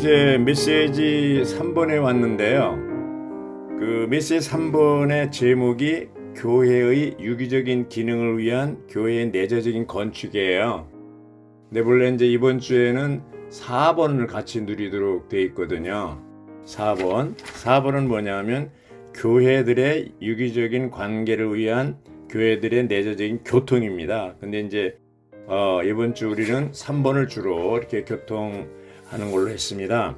이제 메시지 3번에 왔는데요. 그 메시지 3번의 제목이 교회의 유기적인 기능을 위한 교회의 내재적인 건축이에요. 근데 원래 이제 이번 주에는 4번을 같이 누리도록 되어 있거든요. 4번은 뭐냐면 교회들의 유기적인 관계를 위한 교회들의 내재적인 교통입니다. 근데 이제 이번 주 우리는 3번을 주로 이렇게 교통하는 걸로 했습니다.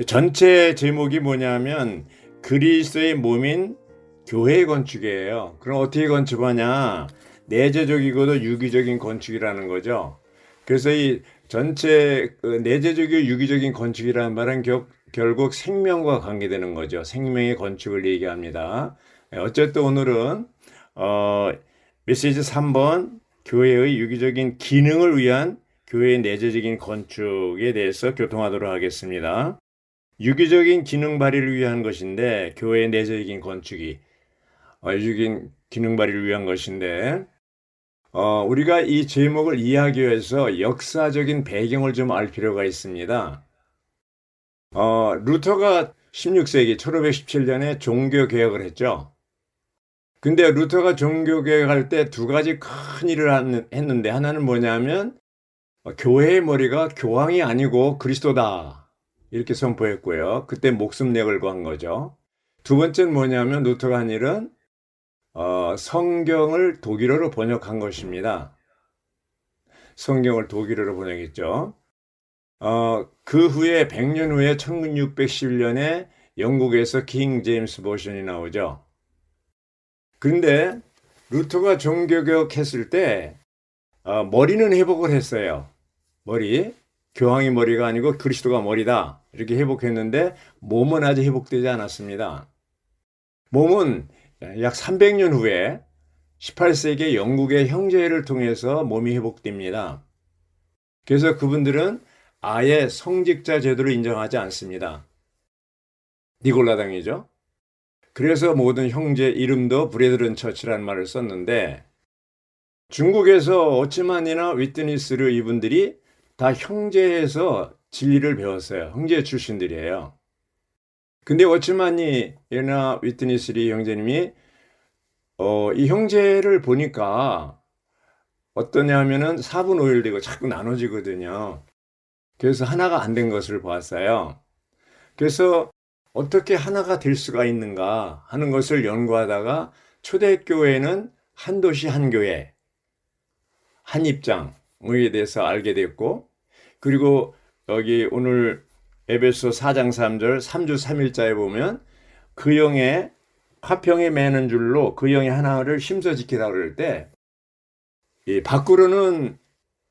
전체 제목이 뭐냐면 그리스도의 몸인 교회 건축이에요. 그럼 어떻게 건축하냐? 내재적이고도 유기적인 건축이라는 거죠. 그래서 이 전체 내재적이고 유기적인 건축이라는 말은 결국 생명과 관계되는 거죠. 생명의 건축을 얘기합니다. 어쨌든 오늘은 메시지 3번 교회의 유기적인 기능을 위한 교회의 내재적인 건축에 대해서 교통하도록 하겠습니다. 유기적인 기능 발휘를 위한 것인데 교회의 내재적인 건축이 유기적인 기능 발휘를 위한 것인데 우리가 이 제목을 이해하기 위해서 역사적인 배경을 좀 알 필요가 있습니다. 루터가 16세기 1517년에 종교개혁을 했죠. 근데 루터가 종교개혁할 때 두 가지 큰 일을 했는데 하나는 뭐냐면 교회의 머리가 교황이 아니고 그리스도다 이렇게 선포했고요. 그때 목숨 내걸고 한 거죠. 두 번째는 뭐냐면 루터가 한 일은 성경을 독일어로 번역한 것입니다. 성경을 독일어로 번역했죠. 그 후에 100년 후에 1611년에 영국에서 킹 제임스 버전이 나오죠. 그런데 루터가 종교개혁했을 때 머리는 회복을 했어요. 머리, 교황이 머리가 아니고 그리스도가 머리다 이렇게 회복했는데 몸은 아직 회복되지 않았습니다. 몸은 약 300년 후에 18세기 영국의 형제를 통해서 몸이 회복됩니다. 그래서 그분들은 아예 성직자 제도를 인정하지 않습니다. 니골라당이죠. 그래서 모든 형제 이름도 브레드런 처치라는 말을 썼는데 중국에서 오츠만이나 위트니스를 이분들이 다 형제에서 진리를 배웠어요. 형제 출신들이에요. 근데 오츠만이나 위트니스리 형제님이 이 형제를 보니까 어떠냐 하면은 4분 5일 되고 자꾸 나눠지거든요. 그래서 하나가 안 된 것을 보았어요. 그래서 어떻게 하나가 될 수가 있는가 하는 것을 연구하다가 초대교회는 한 도시 한 교회, 한 입장에 대해서 알게 됐고, 그리고 여기 오늘 에베소 4장 3절 3주 3일자에 보면 그 영의 화평에 매는 줄로 그 영의 하나를 힘써 지키라 그럴 때 밖으로는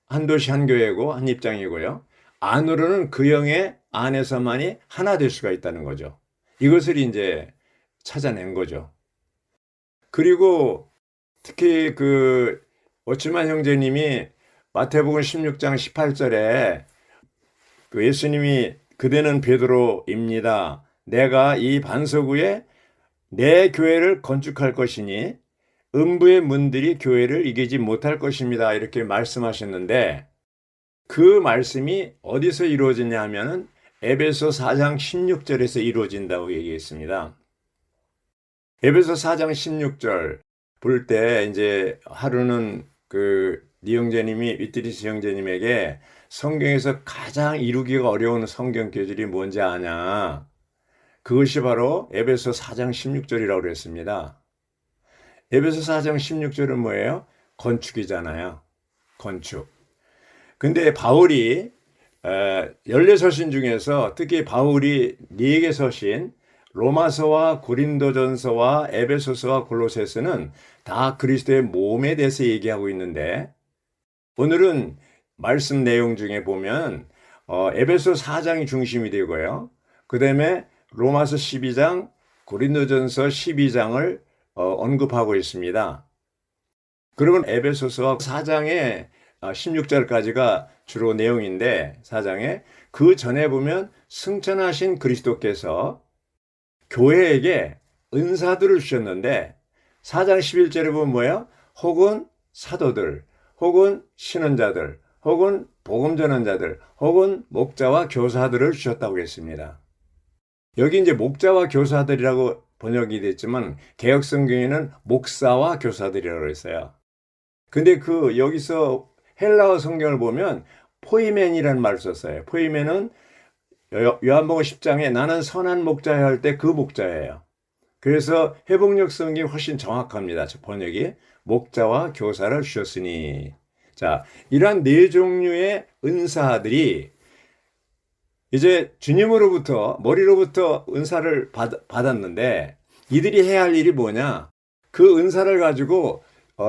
한 도시 한 교회고 한 입장이고요. 안으로는 그 영의 안에서만이 하나 될 수가 있다는 거죠. 이것을 이제 찾아낸 거죠. 그리고 특히 그 오츠만 형제님이 마태복음 16장 18절에 그 예수님이 그대는 베드로입니다. 내가 이 반석 위에 내 교회를 건축할 것이니 음부의 문들이 교회를 이기지 못할 것입니다. 이렇게 말씀하셨는데 그 말씀이 어디서 이루어지냐 하면은 에베소 4장 16절에서 이루어진다고 얘기했습니다. 에베소 4장 16절 볼 때 이제 하루는 니 형제님이 위트리스 형제님에게 성경에서 가장 이루기가 어려운 성경 교절이 뭔지 아냐? 그것이 바로 에베소 4장 16절이라고 그랬습니다. 에베소 4장 16절은 뭐예요? 건축이잖아요. 건축. 근데 바울이 14서신 중에서 특히 바울이 4개 서신 로마서와 고린도전서와 에베소서와 골로새서는 다 그리스도의 몸에 대해서 얘기하고 있는데 오늘은 말씀 내용 중에 보면 에베소 4장이 중심이 되고요. 그 다음에 로마서 12장, 고린도전서 12장을 언급하고 있습니다. 그러면 에베소서 4장의 16절까지가 주로 내용인데 4장에 그 전에 보면 승천하신 그리스도께서 교회에게 은사들을 주셨는데 4장 11절에 보면 뭐예요? 혹은 사도들, 혹은 신원자들, 혹은 복음 전환자들, 혹은 목자와 교사들을 주셨다고 했습니다. 여기 이제 목자와 교사들이라고 번역이 됐지만 개역 성경에는 목사와 교사들이라고 했어요. 근데 여기서 헬라어 성경을 보면 포이멘이라는 말을 썼어요. 포이멘은 요한복음 10장에 나는 선한 목자야 할 때 그 목자예요. 그래서 회복력 성경이 훨씬 정확합니다. 번역이 목자와 교사를 주셨으니. 자, 이러한 네 종류의 은사들이 이제 주님으로부터 머리로부터 은사를 받았는데 이들이 해야 할 일이 뭐냐? 그 은사를 가지고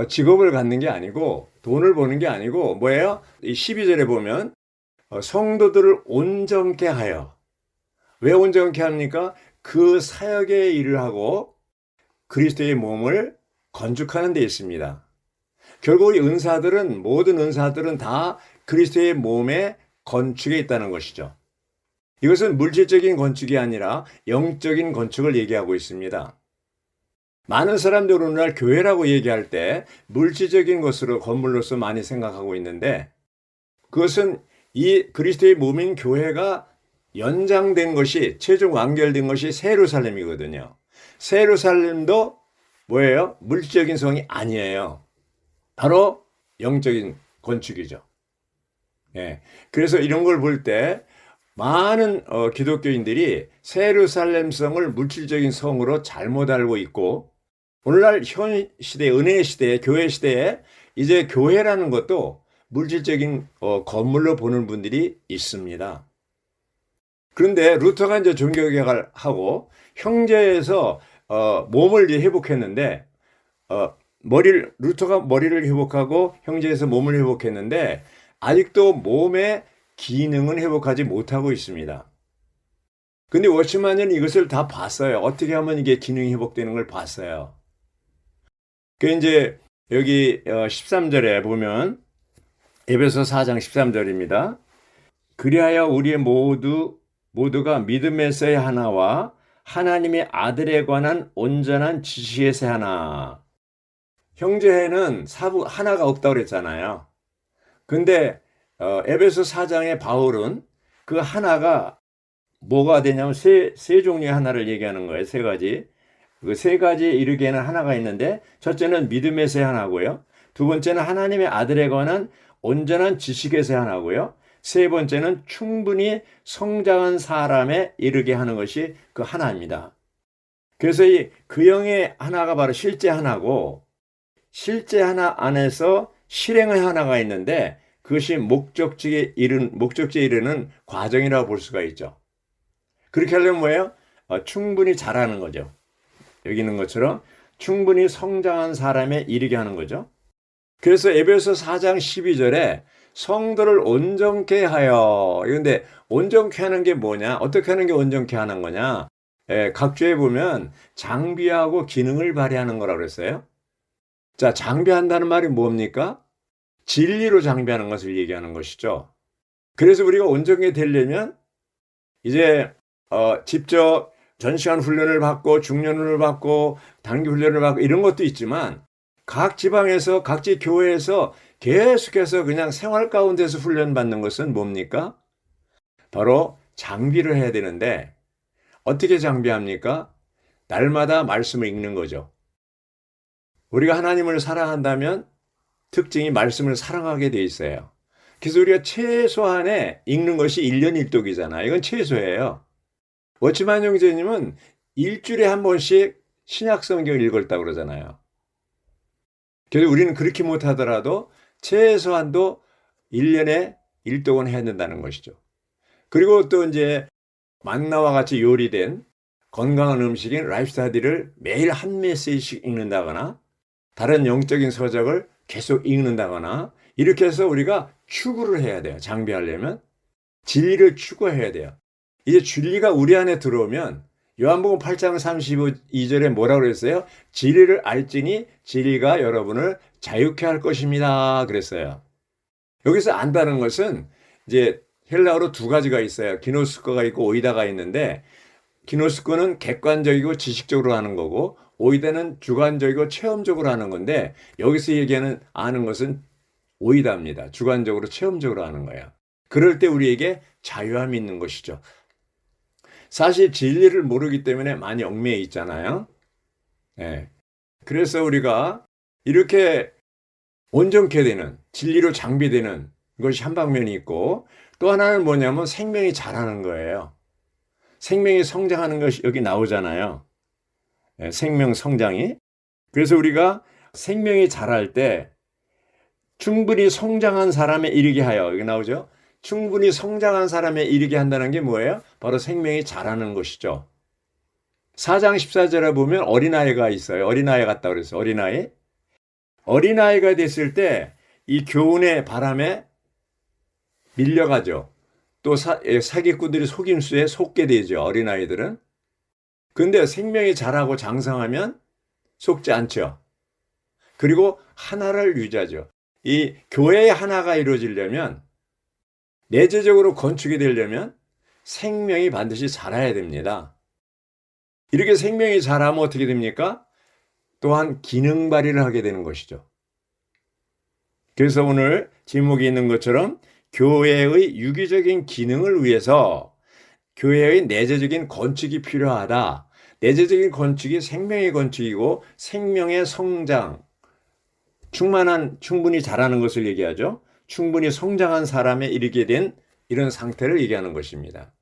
직업을 갖는 게 아니고 돈을 버는 게 아니고 뭐예요? 이 12절에 보면 성도들을 온전케 하여. 왜 온전케 합니까? 그 사역의 일을 하고 그리스도의 몸을 건축하는 데 있습니다. 결국 이 모든 은사들은 다 그리스도의 몸의 건축에 있다는 것이죠. 이것은 물질적인 건축이 아니라 영적인 건축을 얘기하고 있습니다. 많은 사람들은 오늘날 교회라고 얘기할 때 물질적인 것으로 건물로서 많이 생각하고 있는데 그것은 이 그리스도의 몸인 교회가 연장된 것이 최종 완결된 것이 새 예루살렘이거든요. 새 예루살렘도 뭐예요? 물질적인 성이 아니에요. 바로 영적인 건축이죠. 예. 그래서 이런 걸 볼 때 많은 기독교인들이 새 예루살렘성을 물질적인 성으로 잘못 알고 있고 오늘날 현 시대, 은혜의 시대에 교회 시대에 이제 교회라는 것도 물질적인 건물로 보는 분들이 있습니다. 그런데 루터가 이제 종교개혁을 하고 형제에서 몸을 이제 회복했는데 루터가 머리를 회복하고 형제에서 몸을 회복했는데 아직도 몸의 기능은 회복하지 못하고 있습니다. 근데 워치만은 이것을 다 봤어요. 어떻게 하면 이게 기능이 회복되는 걸 봤어요. 그 이제 여기 13절에 보면 에베소 4장 13절입니다. 그리하여 우리 모두가 믿음에서의 하나와 하나님의 아들에 관한 온전한 지식에서의 하나. 형제에는 하나가 없다고 그랬잖아요. 근데 에베소 4장의 바울은 그 하나가 뭐가 되냐면 세 종류의 하나를 얘기하는 거예요. 세 가지. 그 세 가지에 이르기에는 하나가 있는데 첫째는 믿음에서의 하나고요. 두 번째는 하나님의 아들에 관한 온전한 지식에서의 하나고요. 세 번째는 충분히 성장한 사람에 이르게 하는 것이 그 하나입니다. 그래서 그 영의 하나가 바로 실제 하나고 실제 하나 안에서 실행의 하나가 있는데 그것이 목적지에 이르는 과정이라고 볼 수가 있죠. 그렇게 하려면 뭐예요? 충분히 잘하는 거죠. 여기 있는 것처럼 충분히 성장한 사람에 이르게 하는 거죠. 그래서 에베소 4장 12절에 성도를 온전케 하여. 그런데 온전케 하는 게 뭐냐? 어떻게 하는 게 온전케 하는 거냐? 각주에 보면 장비하고 기능을 발휘하는 거라고 그랬어요. 자, 장비한다는 말이 뭡니까? 진리로 장비하는 것을 얘기하는 것이죠. 그래서 우리가 온전케 되려면 이제 직접 전시간 훈련을 받고 중년훈련을 받고 단기 훈련을 받고 이런 것도 있지만 각 지방에서 각지 교회에서 계속해서 그냥 생활 가운데서 훈련받는 것은 뭡니까? 바로 장비를 해야 되는데 어떻게 장비합니까? 날마다 말씀을 읽는 거죠. 우리가 하나님을 사랑한다면 특징이 말씀을 사랑하게 돼 있어요. 그래서 우리가 최소한에 읽는 것이 1년 1독이잖아요. 이건 최소예요. 워치만 형제님은 일주일에 한 번씩 신약 성경을 읽었다고 그러잖아요. 그래서 우리는 그렇게 못하더라도 최소한도 1년에 1독은 해야 된다는 것이죠. 그리고 또 이제 만나와 같이 요리된 건강한 음식인 라이프스타디를 매일 한 메시지씩 읽는다거나 다른 영적인 서적을 계속 읽는다거나 이렇게 해서 우리가 추구를 해야 돼요. 장비하려면 진리를 추구해야 돼요. 이제 진리가 우리 안에 들어오면 요한복음 8장 32절에 뭐라고 그랬어요? 진리를 알지니 진리가 여러분을 자유케 할 것입니다. 그랬어요. 여기서 안다는 것은 이제 헬라어로 두 가지가 있어요. 기노스코가 있고 오이다가 있는데 기노스코는 객관적이고 지식적으로 하는 거고 오이다는 주관적이고 체험적으로 하는 건데 여기서 얘기하는 아는 것은 오이답니다. 주관적으로 체험적으로 하는 거예요. 그럴 때 우리에게 자유함이 있는 것이죠. 사실 진리를 모르기 때문에 많이 얽매여 있잖아요. 예. 그래서 우리가 이렇게 온전케 되는, 진리로 장비되는 것이 한 방면이 있고, 또 하나는 뭐냐면 생명이 자라는 거예요. 생명이 성장하는 것이 여기 나오잖아요. 예, 생명 성장이. 그래서 우리가 생명이 자랄 때 충분히 성장한 사람에 이르게 하여, 여기 나오죠? 충분히 성장한 사람에 이르게 한다는 게 뭐예요? 바로 생명이 자라는 것이죠. 4장 14절에 보면 어린아이가 있어요. 어린아이 같다 그랬어요. 어린아이. 어린아이가 됐을 때 이 교훈의 바람에 밀려가죠. 또 사기꾼들이 속임수에 속게 되죠. 어린아이들은. 근데 생명이 자라고 장성하면 속지 않죠. 그리고 하나를 유지하죠. 이 교회의 하나가 이루어지려면, 내재적으로 건축이 되려면 생명이 반드시 자라야 됩니다. 이렇게 생명이 자라면 어떻게 됩니까? 또한 기능 발휘를 하게 되는 것이죠. 그래서 오늘 제목이 있는 것처럼 교회의 유기적인 기능을 위해서 교회의 내재적인 건축이 필요하다. 내재적인 건축이 생명의 건축이고 생명의 성장, 충분히 자라는 것을 얘기하죠. 충분히 성장한 사람에 이르게 된 이런 상태를 얘기하는 것입니다.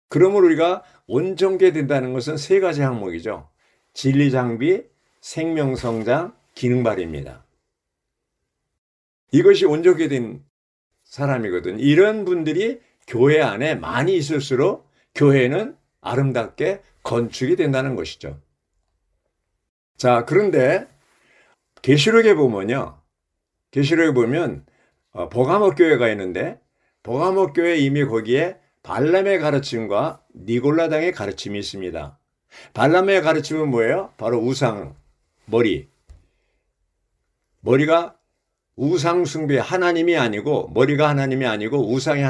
그러므로 우리가 온전케 된다는 것은 세 가지 항목이죠. 진리 장비, 생명 성장, 기능 발휘입니다. 이것이 온전케 된 사람이거든. 이런 분들이 교회 안에 많이 있을수록 교회는 아름답게 건축이 된다는 것이죠. 자, 그런데 계시록에 보면요. 계시록에 보면 버가모 교회가 있는데 버가모 교회 이미 거기에 발람의 가르침과 니골라당의 가르침이 있습니다. 발람의 가르침은 뭐예요? 바로 우상, 머리가 우상 숭배, 하나님이 아니고, 머리가 하나님이 아니고 우상이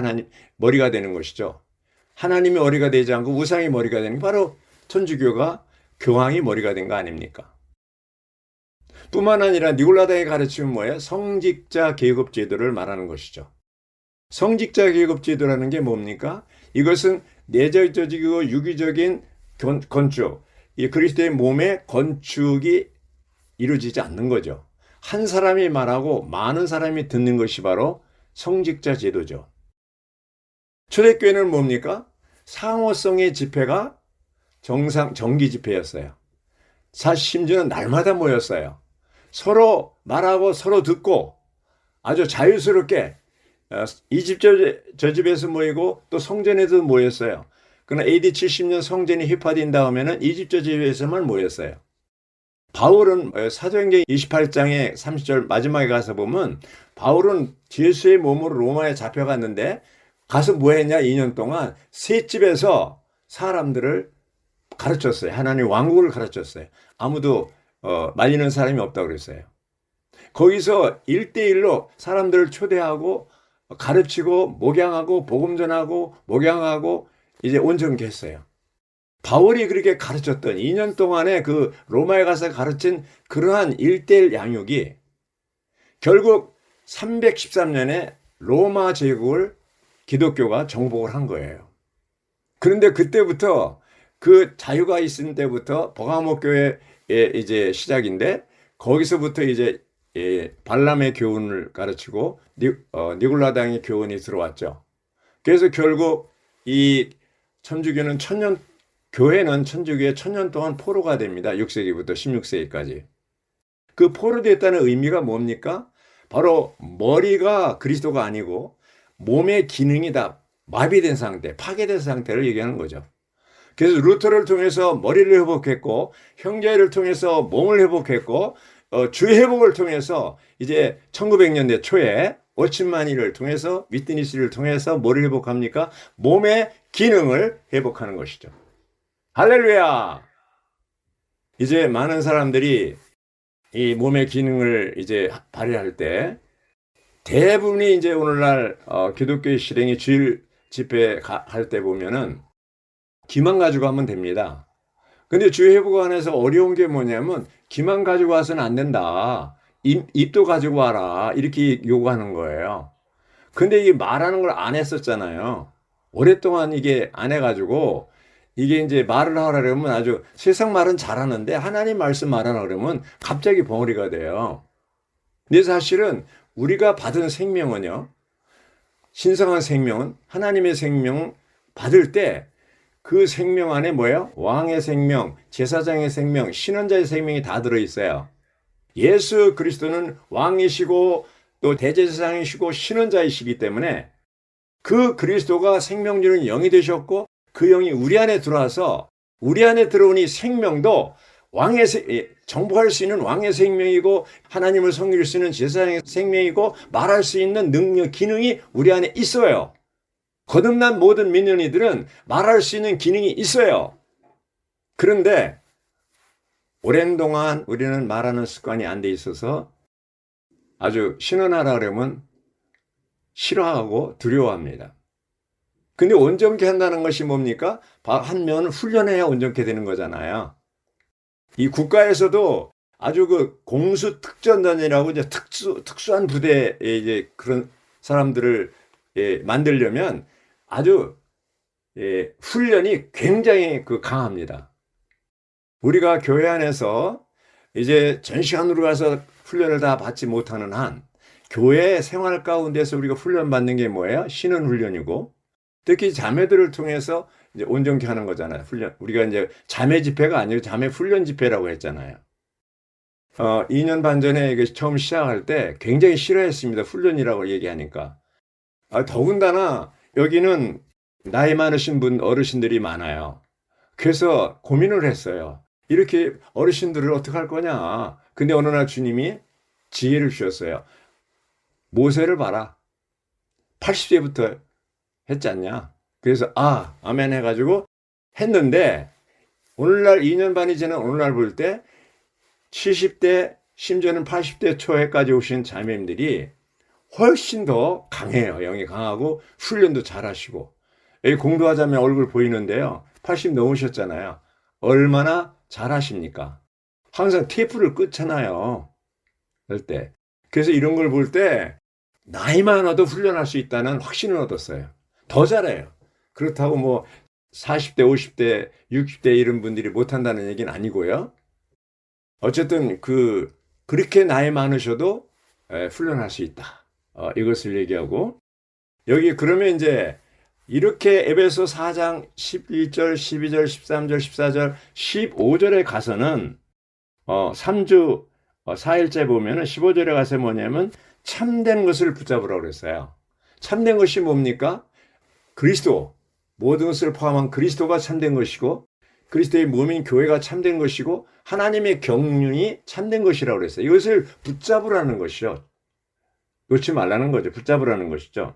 머리가 되는 것이죠. 하나님이 머리가 되지 않고 우상이 머리가 되는 게 바로 천주교가 교황이 머리가 된 거 아닙니까? 뿐만 아니라 니골라당의 가르침은 뭐예요? 성직자 계급 제도를 말하는 것이죠. 성직자 계급 제도라는 게 뭡니까? 이것은 내재적이고 유기적인 건축, 이 그리스도의 몸의 건축이 이루어지지 않는 거죠. 한 사람이 말하고 많은 사람이 듣는 것이 바로 성직자 제도죠. 초대교회는 뭡니까? 상호성의 집회가 정기 집회였어요. 심지어는 날마다 모였어요. 서로 말하고 서로 듣고 아주 자유스럽게 이 집 저 집에서 모이고 또 성전에도 모였어요. 그러나 AD 70년 성전이 회파된 다음에는 이 집 저 집에서만 모였어요. 바울은 사도행전 28장의 30절 마지막에 가서 보면 바울은 예수의 몸으로 로마에 잡혀갔는데 가서 뭐 했냐? 2년 동안 세 집에서 사람들을 가르쳤어요. 하나님 왕국을 가르쳤어요. 아무도 말리는 사람이 없다고 그랬어요. 거기서 1대1로 사람들을 초대하고 가르치고 목양하고 복음 전하고 목양하고 이제 온전케 했어요. 바울이 그렇게 가르쳤던 2년 동안에 그 로마에 가서 가르친 그러한 1대1 양육이 결국 313년에 로마 제국을 기독교가 정복을 한 거예요. 그런데 그때부터 그 자유가 있은 때부터 버가모 교회의 이제 시작인데 거기서부터 이제 발람의 교훈을 가르치고 니골라당의 교훈이 들어왔죠. 그래서 결국 이 천주교는 교회는 천주교의 1000년 동안 포로가 됩니다. 6세기부터 16세기까지. 그 포로됐다는 의미가 뭡니까? 바로 머리가 그리스도가 아니고 몸의 기능이 다 마비된 상태, 파괴된 상태를 얘기하는 거죠. 그래서 루터를 통해서 머리를 회복했고 형제를 통해서 몸을 회복했고 주 회복을 통해서 이제 1900년대 초에 워치만이를 통해서 위트니스를 통해서 뭐를 회복합니까? 몸의 기능을 회복하는 것이죠. 할렐루야! 이제 많은 사람들이 이 몸의 기능을 이제 발휘할 때 대부분이 이제 오늘날 기독교의 실행이 주일 집회 할 때 보면은 기만 가지고 하면 됩니다. 근데 주회 회복안에서 어려운 게 뭐냐면 기만 가지고 와서는 안 된다. 입도 가지고 와라. 이렇게 요구하는 거예요. 근데 이 말하는 걸 안 했었잖아요. 오랫동안 이게 안 해가지고 이게 이제 말을 하라 그러면 아주 세상 말은 잘하는데 하나님 말씀 말하라 그러면 갑자기 벙어리가 돼요. 근데 사실은 우리가 받은 생명은요, 신성한 생명은 하나님의 생명 받을 때 그 생명 안에 뭐예요? 왕의 생명, 제사장의 생명, 신원자의 생명이 다 들어있어요. 예수 그리스도는 왕이시고 또 대제사장이시고 신원자이시기 때문에 그 그리스도가 생명 주는 영이 되셨고 그 영이 우리 안에 들어와서 우리 안에 들어오니 생명도 정복할 수 있는 왕의 생명이고 하나님을 섬길 수 있는 제사장의 생명이고 말할 수 있는 능력, 기능이 우리 안에 있어요. 거듭난 모든 민년이들은 말할 수 있는 기능이 있어요. 그런데 오랜 동안 우리는 말하는 습관이 안 돼 있어서 아주 신원하라 그러면 싫어하고 두려워합니다. 근데 온전케 한다는 것이 뭡니까? 하면 훈련해야 온전케 되는 거잖아요. 이 국가에서도 아주 그 공수 특전단이라고 이제 특수한 부대에 이제 그런 사람들을 만들려면 아주 훈련이 굉장히 강합니다. 우리가 교회 안에서 이제 전시관으로 가서 훈련을 다 받지 못하는 한 교회 생활 가운데서 우리가 훈련받는 게 뭐예요? 신은 훈련이고 특히 자매들을 통해서 이제 온전케 하는 거잖아요. 훈련. 우리가 이제 자매 집회가 아니고 자매 훈련 집회라고 했잖아요. 2년 반 전에 이게 처음 시작할 때 굉장히 싫어했습니다. 훈련이라고 얘기하니까. 더군다나 여기는 나이 많으신 어르신들이 많아요. 그래서 고민을 했어요. 이렇게 어르신들을 어떻게 할 거냐. 근데 어느 날 주님이 지혜를 주셨어요. 모세를 봐라. 80세부터 했지 않냐. 그래서 아멘 해가지고 했는데 오늘날 2년 반이 지난 오늘날 볼 때 70대 심지어는 80대 초에까지 오신 자매님들이 훨씬 더 강해요. 영이 강하고 훈련도 잘하시고 여기 공도하자면 얼굴 보이는데요. 80 넘으셨잖아요. 얼마나 잘하십니까? 항상 테이프를 끄잖아요. 그럴 때. 그래서 이런 걸 볼 때 나이 많아도 훈련할 수 있다는 확신을 얻었어요. 더 잘해요. 그렇다고 뭐 40대, 50대, 60대 이런 분들이 못한다는 얘기는 아니고요. 어쨌든 그렇게 나이 많으셔도 훈련할 수 있다. 이것을 얘기하고 여기 그러면 이제 이렇게 에베소 4장 11절, 12절, 13절, 14절, 15절에 가서는 3주 4일째 보면은 15절에 가서 뭐냐면 참된 것을 붙잡으라고 그랬어요. 참된 것이 뭡니까? 그리스도, 모든 것을 포함한 그리스도가 참된 것이고 그리스도의 몸인 교회가 참된 것이고 하나님의 경륜이 참된 것이라고 그랬어요. 이것을 붙잡으라는 것이죠. 놓지 말라는 거죠. 붙잡으라는 것이죠.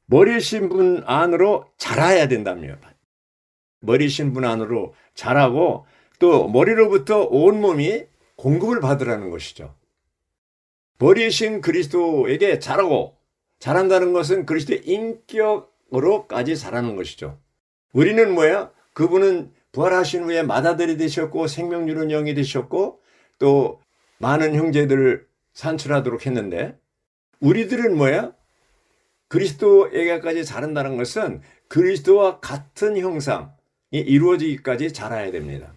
머리신 분 안으로 자라야 된다며. 머리신 분 안으로 자라고 또 머리로부터 온몸이 공급을 받으라는 것이죠. 머리신 그리스도에게 자라고 자란다는 것은 그리스도의 인격으로까지 자라는 것이죠. 우리는 뭐야? 그분은 부활하신 후에 맏아들이 되셨고 생명 주는 영이 되셨고 또 많은 형제들을 산출하도록 했는데 우리들은 뭐야? 그리스도에게까지 자란다는 것은 그리스도와 같은 형상이 이루어지기까지 자라야 됩니다.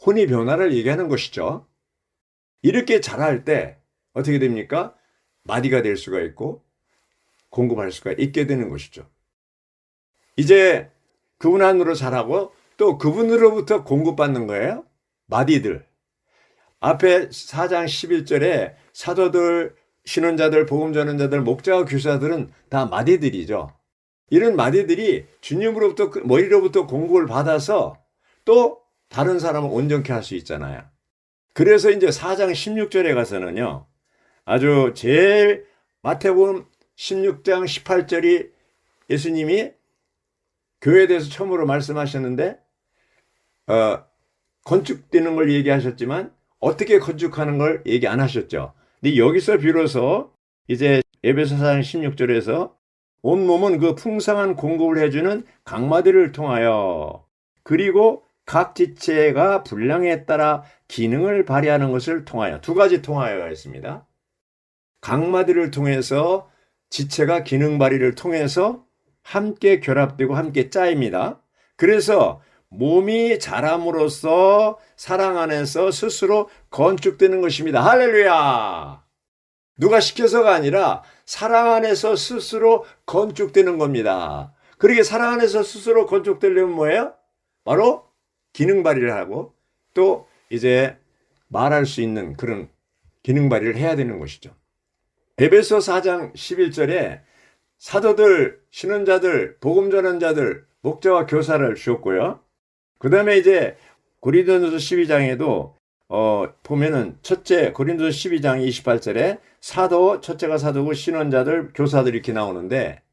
혼이 변화를 얘기하는 것이죠. 이렇게 자랄 때 어떻게 됩니까? 마디가 될 수가 있고 공급할 수가 있게 되는 것이죠. 이제 그분 안으로 자라고 또 그분으로부터 공급받는 거예요. 마디들. 앞에 4장 11절에 사도들, 신원자들, 복음 전언자들, 목자와 교사들은 다 마디들이죠. 이런 마디들이 주님으로부터 머리로부터 공급을 받아서 또 다른 사람을 온전케 할 수 있잖아요. 그래서 이제 4장 16절에 가서는요. 아주 제일 마태복음 16장 18절이 예수님이 교회에 대해서 처음으로 말씀하셨는데 건축되는 걸 얘기하셨지만 어떻게 건축하는 걸 얘기 안 하셨죠. 근데 여기서 비로소 이제 에베소 4장 16절에서 온몸은 그 풍성한 공급을 해주는 강마디를 통하여 그리고 각 지체가 분량에 따라 기능을 발휘하는 것을 통하여 두 가지 통하여가 있습니다. 각마디를 통해서 지체가 기능 발휘를 통해서 함께 결합되고 함께 짜입니다. 그래서 몸이 자람으로써 사랑 안에서 스스로 건축되는 것입니다. 할렐루야! 누가 시켜서가 아니라 사랑 안에서 스스로 건축되는 겁니다. 그러게 사랑 안에서 스스로 건축되려면 뭐예요? 바로 기능 발휘를 하고 또 이제 말할 수 있는 그런 기능 발휘를 해야 되는 것이죠. 에베소 4장 11절에 사도들, 신원자들, 복음 전환자들, 목자와 교사를 주었고요. 그 다음에 이제 고린도전서 12장에도 보면은 첫째 고린도전서 12장 28절에 사도, 첫째가 사도고 신원자들, 교사들 이렇게 나오는데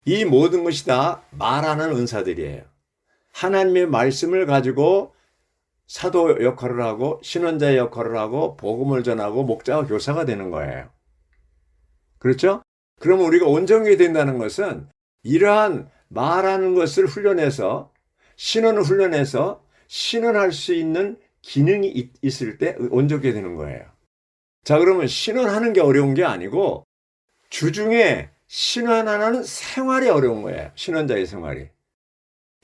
이 모든 것이 다 말하는 은사들이에요. 하나님의 말씀을 가지고 사도 역할을 하고 신원자의 역할을 하고 복음을 전하고 목자와 교사가 되는 거예요. 그렇죠? 그러면 우리가 온전하게 된다는 것은 이러한 말하는 것을 훈련해서 신원을 훈련해서 신원할 수 있는 기능이 있을 때 온전하게 되는 거예요. 자, 그러면 신원하는 게 어려운 게 아니고 주중에 신원하는 생활이 어려운 거예요. 신원자의 생활이.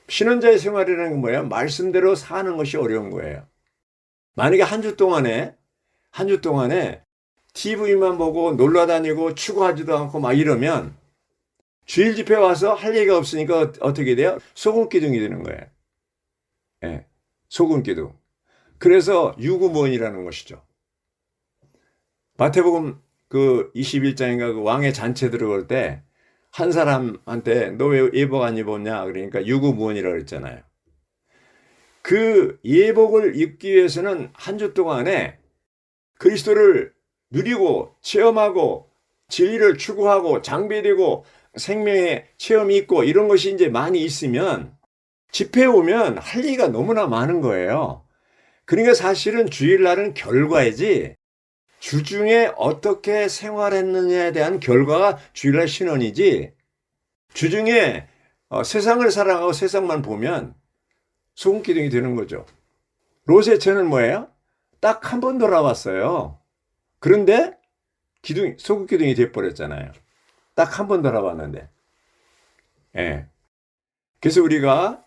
신원자의 생활이라는 건 뭐예요? 말씀대로 사는 것이 어려운 거예요. 만약에 한 주 동안에 TV만 보고 놀러 다니고 추구하지도 않고 막 이러면 주일 집회 와서 할 얘기가 없으니까 어떻게 돼요? 소금 기둥이 되는 거예요. 예, 소금 기둥. 그래서 유구무원이라는 것이죠. 마태복음 그 21장인가 그 왕의 잔치 들어올 때 한 사람한테 너 왜 예복 안 입었냐? 그러니까 유구무원이라고 그랬잖아요. 그 예복을 입기 위해서는 한 주 동안에 그리스도를 누리고 체험하고 진리를 추구하고 장비되고 생명의 체험이 있고 이런 것이 이제 많이 있으면 집회에 오면 할 얘기가 너무나 많은 거예요. 그러니까 사실은 주일날은 결과이지 주중에 어떻게 생활했느냐에 대한 결과가 주일날 신원이지 주중에 세상을 살아가고 세상만 보면 소금기둥이 되는 거죠. 롯의 처는 뭐예요? 딱 한 번 돌아왔어요. 그런데 소금기둥이 돼버렸잖아요. 딱 한 번 돌아왔는데. 예. 그래서 우리가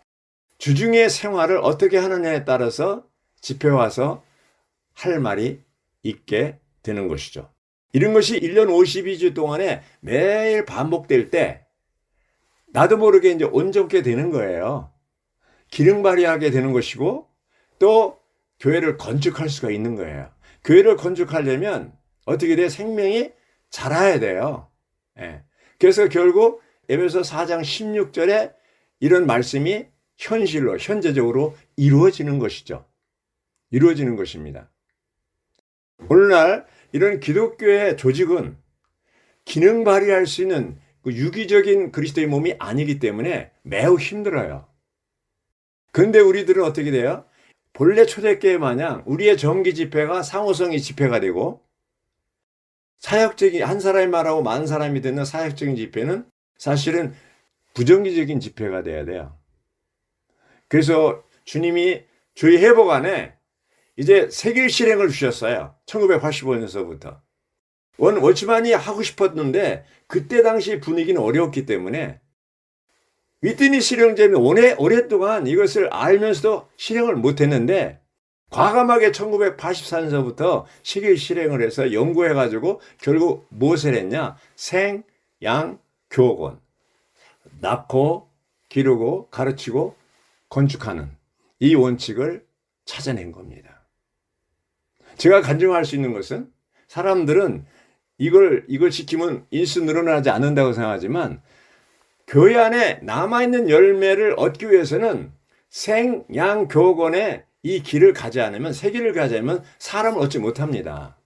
주중의 생활을 어떻게 하느냐에 따라서 집회 와서 할 말이 있게 되는 것이죠. 이런 것이 1년 52주 동안에 매일 반복될 때 나도 모르게 이제 온전케 되는 거예요. 기능 발휘하게 되는 것이고 또 교회를 건축할 수가 있는 거예요. 교회를 건축하려면 어떻게 돼? 생명이 자라야 돼요. 예. 그래서 결국 에베소 4장 16절에 이런 말씀이 현실로 현재적으로 이루어지는 것이죠. 이루어지는 것입니다. 오늘날 이런 기독교의 조직은 기능 발휘할 수 있는 그 유기적인 그리스도의 몸이 아니기 때문에 매우 힘들어요. 그런데 우리들은 어떻게 돼요? 본래 초대교회 마냥 우리의 정기 집회가 상호성의 집회가 되고 사역적인 한 사람이 말하고 많은 사람이 듣는 사역적인 집회는 사실은 부정기적인 집회가 돼야 돼요. 그래서 주님이 저희 회복 안에 이제 세길 실행을 주셨어요. 1985년서부터. 워치만이 하고 싶었는데 그때 당시 분위기는 어려웠기 때문에 위트니 실행자는 오랫동안 이것을 알면서도 실행을 못했는데 과감하게 1984년서부터 세길 실행을 해서 연구해가지고 결국 무엇을 했냐? 생, 양, 교권. 낳고 기르고 가르치고 건축하는 이 원칙을 찾아낸 겁니다. 제가 간증할 수 있는 것은 사람들은 이걸 지키면 인수 늘어나지 않는다고 생각하지만 교회 안에 남아있는 열매를 얻기 위해서는 생, 양, 교권의 이 길을 가지 않으면 새 길을 가지 않으면 사람을 얻지 못합니다.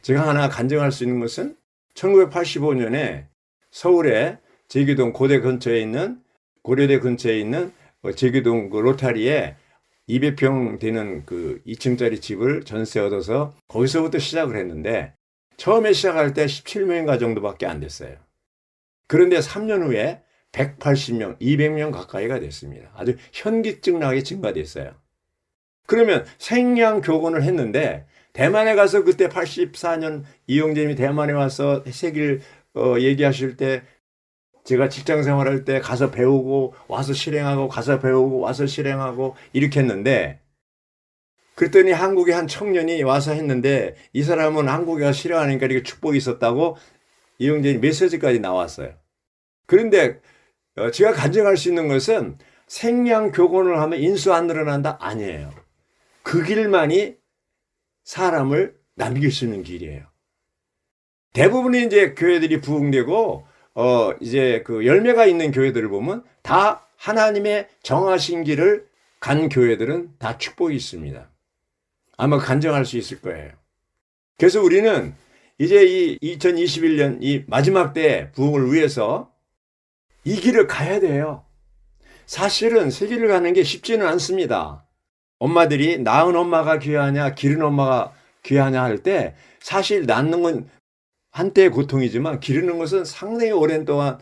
제가 하나 간증할 수 있는 것은 1985년에 서울의 제기동 고대 근처에 있는 고려대 근처에 있는 제기동 그 로타리에 200평 되는 그 2층짜리 집을 전세 얻어서 거기서부터 시작을 했는데 처음에 시작할 때 17명인가 정도밖에 안 됐어요. 그런데 3년 후에 180명, 200명 가까이가 됐습니다. 아주 현기증나게 증가됐어요. 그러면 생양교건을 했는데 대만에 가서 그때 84년 이영재님이 대만에 와서 세기를 얘기하실 때 제가 직장 생활할 때 가서 배우고 와서 실행하고 가서 배우고 와서 실행하고 이렇게 했는데 그랬더니 한국에 한 청년이 와서 했는데 이 사람은 한국에 가서 실행하니까 이렇게 축복이 있었다고 이영재님 메시지까지 나왔어요. 그런데 제가 간증할 수 있는 것은 생양교건을 하면 인수 안 늘어난다? 아니에요. 그 길만이 사람을 남길 수 있는 길이에요. 대부분의 이제 교회들이 부흥되고, 이제 그 열매가 있는 교회들을 보면 다 하나님의 정하신 길을 간 교회들은 다 축복이 있습니다. 아마 간증할 수 있을 거예요. 그래서 우리는 이제 이 2021년 이 마지막 때 부흥을 위해서 이 길을 가야 돼요. 사실은 새 길을 가는 게 쉽지는 않습니다. 엄마들이 낳은 엄마가 귀하냐, 기른 엄마가 귀하냐 할 때 사실 낳는 건 한때의 고통이지만 기르는 것은 상당히 오랜 동안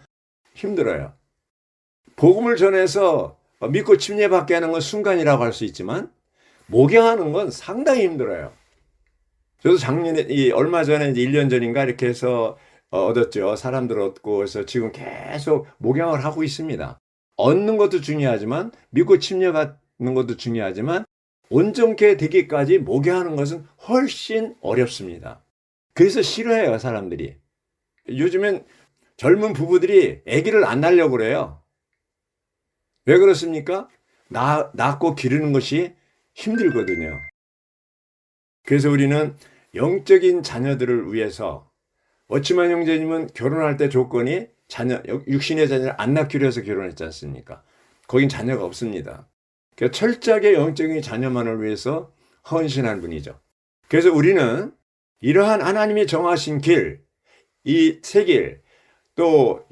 힘들어요. 복음을 전해서 믿고 침례받게 하는 건 순간이라고 할 수 있지만 목양하는 건 상당히 힘들어요. 저도 작년에, 얼마 전에 이제 1년 전인가 이렇게 해서 얻었죠. 사람들 얻고 해서 지금 계속 목양을 하고 있습니다. 얻는 것도 중요하지만 믿고 침례받는 것도 중요하지만 온전케 되기까지 목양하는 것은 훨씬 어렵습니다. 그래서 싫어해요, 사람들이. 요즘엔 젊은 부부들이 아기를 안 낳으려고 그래요. 왜 그렇습니까? 낳고 기르는 것이 힘들거든요. 그래서 우리는 영적인 자녀들을 위해서 어치만 형제님은 결혼할 때 조건이 육신의 자녀를 안 낳기로 해서 결혼했지 않습니까? 거긴 자녀가 없습니다. 그러니까 철저하게 영적인 자녀만을 위해서 헌신한 분이죠. 그래서 우리는 이러한 하나님이 정하신 길, 이 새 길, 또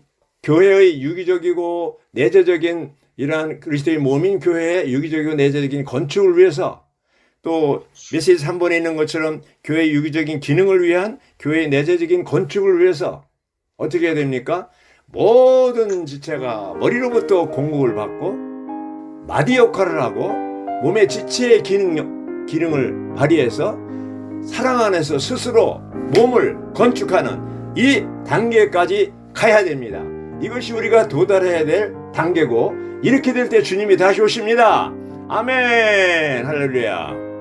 교회의 유기적이고 내재적인 이러한 그리스도의 몸인 교회의 유기적이고 내재적인 건축을 위해서 또 메시지 3번에 있는 것처럼 교회의 유기적인 기능을 위한 교회의 내재적인 건축을 위해서 어떻게 해야 됩니까? 모든 지체가 머리로부터 공급을 받고 마디 역할을 하고 몸의 지체의 기능을 발휘해서 사랑 안에서 스스로 몸을 건축하는 이 단계까지 가야 됩니다. 이것이 우리가 도달해야 될 단계고 이렇게 될 때 주님이 다시 오십니다. 아멘. 할렐루야.